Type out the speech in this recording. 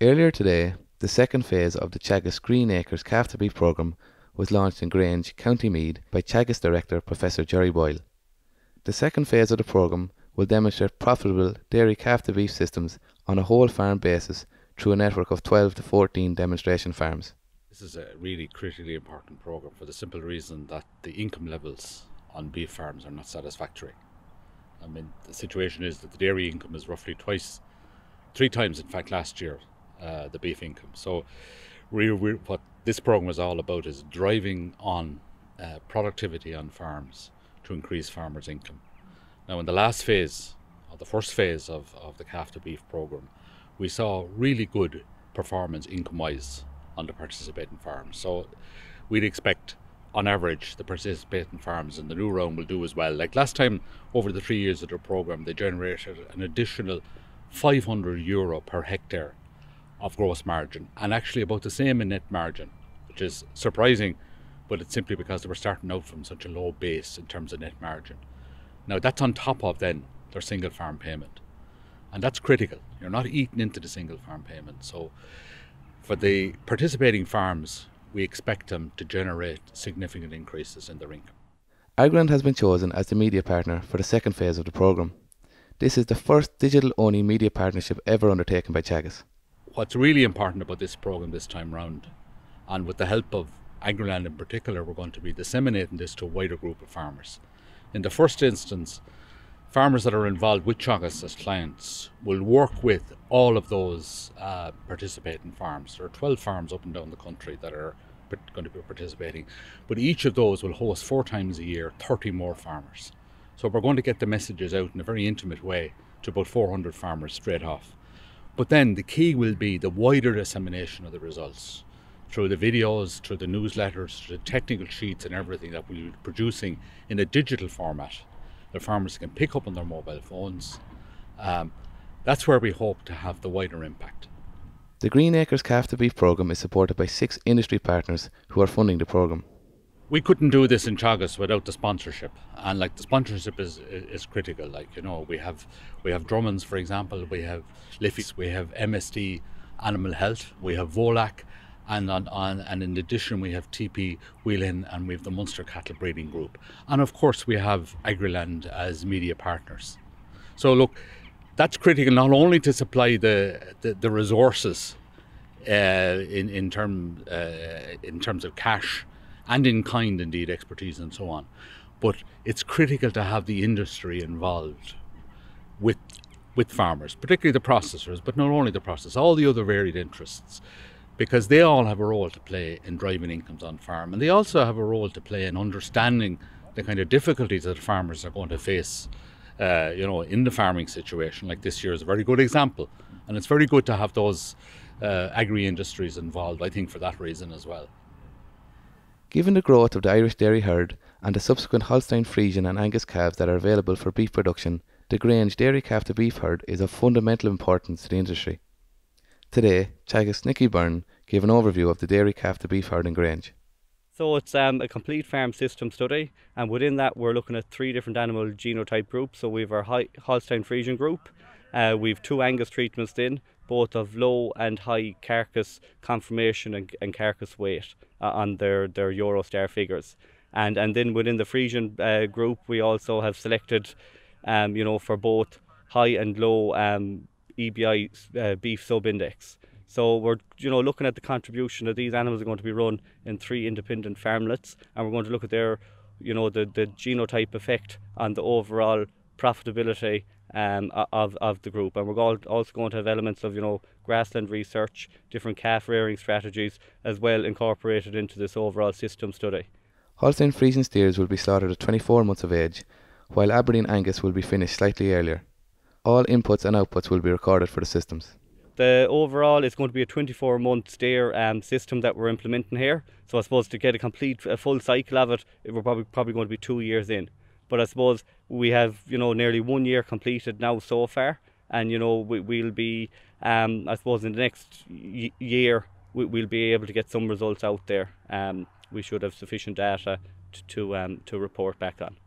Earlier today, the second phase of the Teagasc Green Acres Calf to Beef programme was launched in Grange, County Meath by Teagasc Director Professor Jerry Boyle. The second phase of the programme will demonstrate profitable dairy calf to beef systems on a whole farm basis through a network of 12 to 14 demonstration farms. This is a really critically important programme for the simple reason that the income levels on beef farms are not satisfactory. I mean, the situation is that the dairy income is roughly three times in fact last year, the beef income. So what this programme is all about is driving on productivity on farms to increase farmers' income. Now in the last phase, or the first phase of the calf to beef programme, we saw really good performance income-wise on the participating farms. So we'd expect on average the participating farms in the new round will do as well. Like last time, over the 3 years of the programme, they generated an additional €500 per hectare of gross margin, and actually about the same in net margin, which is surprising, but it's simply because they were starting out from such a low base in terms of net margin. Now that's on top of then their single farm payment, and that's critical. You're not eating into the single farm payment. So for the participating farms, we expect them to generate significant increases in their income. Agriland has been chosen as the media partner for the second phase of the programme. This is the first digital-only media partnership ever undertaken by Teagasc. What's really important about this programme this time round, and with the help of Agriland in particular, we're going to be disseminating this to a wider group of farmers. In the first instance, farmers that are involved with Teagasc as clients will work with all of those participating farms. There are 12 farms up and down the country that are going to be participating, but each of those will host 4 times a year 30 more farmers. So we're going to get the messages out in a very intimate way to about 400 farmers straight off. But then the key will be the wider dissemination of the results through the videos, through the newsletters, through the technical sheets and everything that we'll be producing in a digital format that farmers can pick up on their mobile phones. That's where we hope to have the wider impact. The Green Acres Calf to Beef programme is supported by 6 industry partners who are funding the programme. We couldn't do this in Teagasc without the sponsorship, and like the sponsorship is critical. Like, you know, we have Drummonds, for example, we have Liffey's, we have MSD Animal Health, we have Volac, and in addition we have TP Whelan, and we have the Munster Cattle Breeding Group, and of course we have Agriland as media partners. So look, that's critical not only to supply the resources in terms of cash and in kind, indeed, expertise and so on, but it's critical to have the industry involved with farmers, particularly the processors, but not only the processors, all the other varied interests, because they all have a role to play in driving incomes on farm, and they also have a role to play in understanding the kind of difficulties that farmers are going to face in the farming situation. Like this year is a very good example, and it's very good to have those agri-industries involved, I think, for that reason as well. Given the growth of the Irish dairy herd and the subsequent Holstein Friesian and Angus calves that are available for beef production, the Grange dairy calf to beef herd is of fundamental importance to the industry. Today, Teagasc's Nicky Byrne gave an overview of the dairy calf to beef herd in Grange. So it's a complete farm system study, and within that we're looking at 3 different animal genotype groups. So we have our Holstein Friesian group, we've 2 Angus treatments in, both of low and high carcass conformation and carcass weight on their Eurostar figures. And then within the Friesian group we also have selected for both high and low EBI beef sub-index. So we're looking at the contribution that these animals are going to be run in 3 independent farmlets, and we're going to look at their the genotype effect on the overall profitability of the group. And we're also going to have elements of grassland research, different calf rearing strategies as well incorporated into this overall system study. Holstein Friesian steers will be slaughtered at 24 months of age, while Aberdeen Angus will be finished slightly earlier. All inputs and outputs will be recorded for the systems. The overall is going to be a 24-month steer system that we're implementing here. So I suppose to get a full cycle of it, we're probably going to be 2 years in. But I suppose we have nearly 1 year completed now so far, and we'll be I suppose in the next year we'll be able to get some results out there. We should have sufficient data to report back on.